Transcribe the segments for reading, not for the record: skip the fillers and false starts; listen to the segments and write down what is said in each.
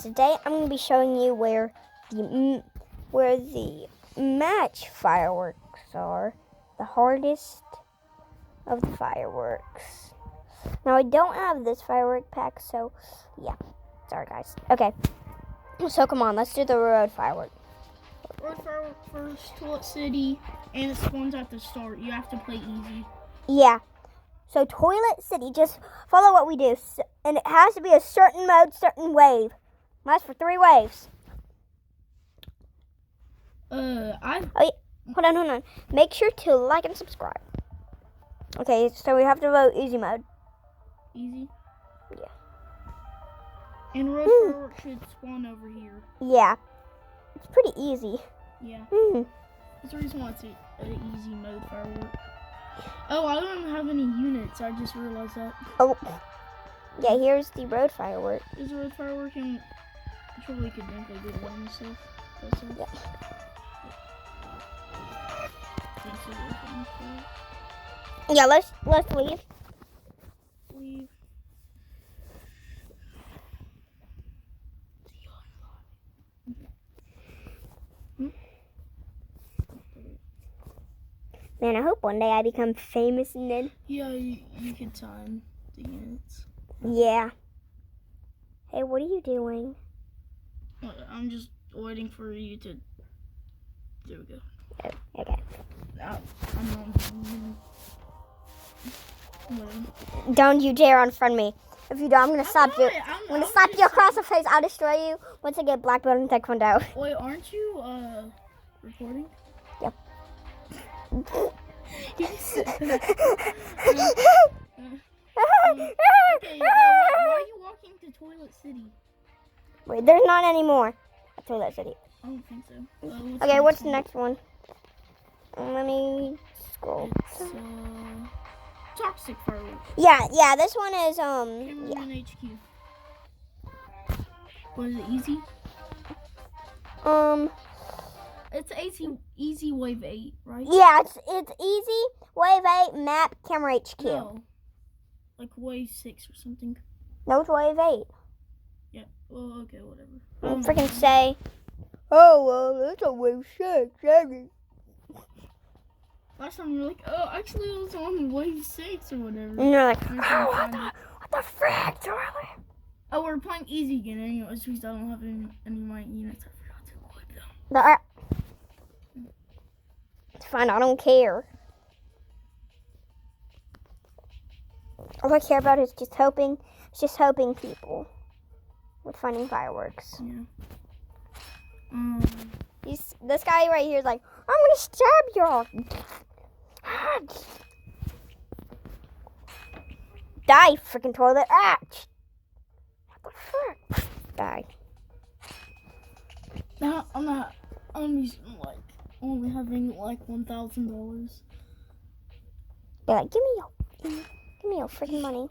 Today I'm going to be showing you where the match fireworks are, the hardest of the fireworks. Now I don't have this firework pack, so yeah, sorry guys. Okay, so come on, let's do the road firework. Road firework first, Toilet City, and it spawns at the start. You have to play easy. Yeah. So Toilet City, just follow what we do, and it has to be a certain mode, certain wave. Lasts for 3 waves. Hold on. Make sure to like and subscribe. Okay, so we have to vote easy mode. Easy? Yeah. And road firework should spawn over here. Yeah. It's pretty easy. Yeah. That's the reason why it's an easy mode firework. Oh, I don't have any units. I just realized that. Oh. Yeah, here's the road firework. There's a road firework, and I probably could make a good one myself. Yeah. Yeah, let's leave. Leave. Man, I hope one day I become famous and then... Yeah, you could time the units. Yeah. Hey, what are you doing? I'm just waiting for you to... There we go. Oh, okay. Now, I'm on... Don't you dare unfriend me. If you do, I'm gonna slap you. I'm gonna slap you across the face. I'll destroy you once I get black belt in Taekwondo. Wait, aren't you recording? Yep. Okay, why are you walking to Toilet City? Wait, there's not any more at Toilet City. I don't think so. Okay, what's the next one? Let me scroll. It's, Toxic firework. Yeah, this one is, Cameraman HQ. Was it easy? It's easy wave 8, right? Yeah, it's easy. Wave 8, map, camera HQ. No. Like wave 6 or something. No, it's wave 8. Yeah, well, okay, whatever. Don't freaking say, oh, well, it's a wave 6, sorry. Last time you were like, oh, actually it was on wave 6 or whatever. And you're like, oh, what the frick, Charlie? Oh, we're playing easy again anyways because I don't have any of my units. I forgot to equip them. It's fine, I don't care. All I care about is just helping people with finding fireworks. Yeah. This guy right here is like, I'm gonna stab y'all. Die, freaking toilet. What the frick? Die. No, I'm like only having like $1,000. They're like, give me your freaking money.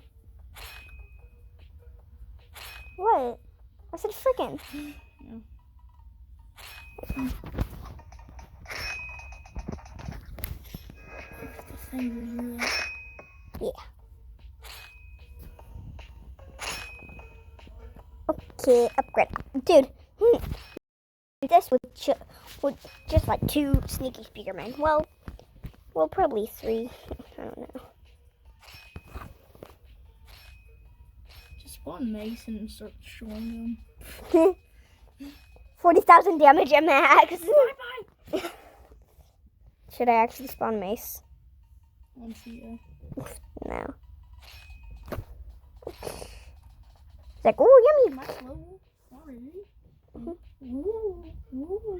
What? I said freaking. Yeah. Yeah. Okay, upgrade. Dude, this with just like 2 sneaky speaker men. Well, probably 3. I don't know. Just spawn mace and start destroying them. 40,000 damage at max. Bye. Should I actually spawn mace? Let's see. No. It's like, oh, yummy. Am I slow already? Ooh.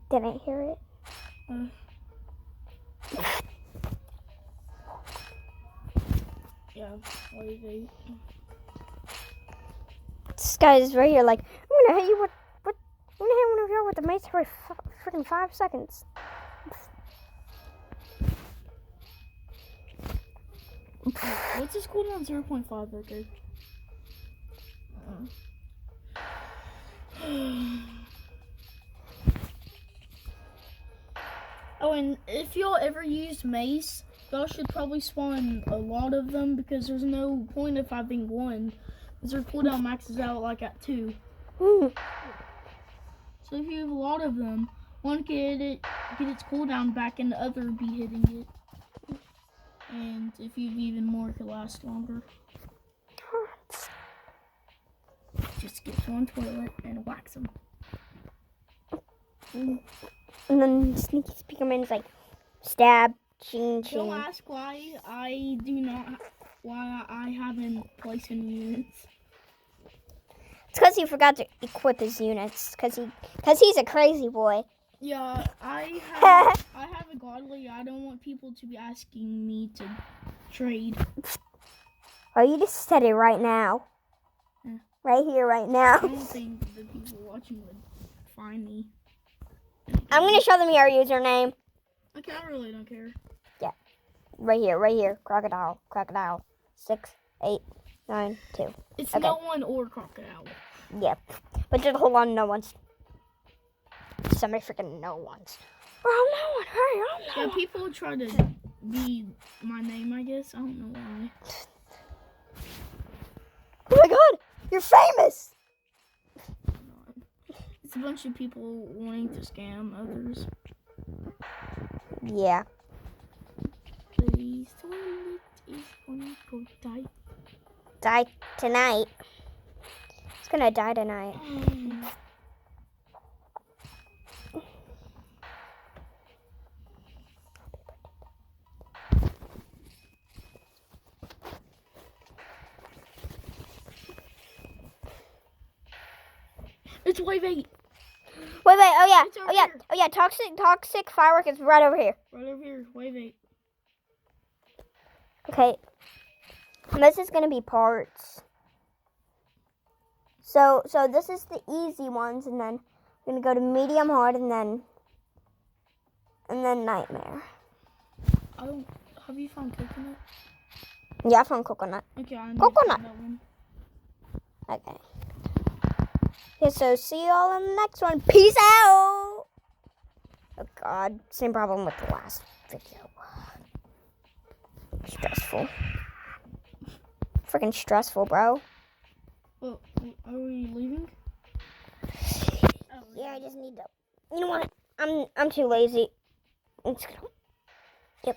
Didn't hear it. Yeah, wave 8. This guy is right here like, I'm gonna hit you with I'm gonna hit one of you with the mace for freaking 5 seconds. What's this cooldown? 0.5, okay. Oh, and if y'all ever use mace, y'all should probably spawn a lot of them because there's no point of having one. Because their cooldown maxes out like at 2. Hmm. So if you have a lot of them, one can get its cooldown back and the other be hitting it. And if you have even more, it could last longer. Just get one toilet and wax them. And then Sneaky Speakerman's like, stab, ching, ching. Don't ask why I haven't placed any units. It's because he forgot to equip his units. Because he's a crazy boy. Yeah, I have a godly. I don't want people to be asking me to trade. Oh, you just said it right now. Yeah. Right here, right I now. don't think the people watching would find me. I'm going to show them your username. Okay, I really don't care. Right here. Crocodile. 6, 8, 9, 2. It's Okay. no one or crocodile. Yep. But just hold on, no one's. Somebody freaking no one's. Oh, no one. Hurry, oh, no Yeah, one. people try to be my name, I guess. I don't know why. Oh my god, you're famous. It's a bunch of people wanting to scam others. Yeah. Please, toilet is gonna go die. Die tonight. It's gonna die tonight. It's wave 8. Wait. Oh yeah. It's over Oh yeah. here. Oh yeah. Toxic firework is right over here. Right over here, wave 8. Okay. This is gonna be parts. So this is the easy ones, and then we're gonna go to medium hard, and then nightmare. Have you found coconut? Yeah, I found coconut. Okay, I Coconut. found that one. Okay. Okay, so see you all in the next one. Peace out. Oh god, same problem with the last video. Stressful. Freaking stressful, bro. Well, are we leaving? Yeah, I just need to. You know what? I'm too lazy. Yep.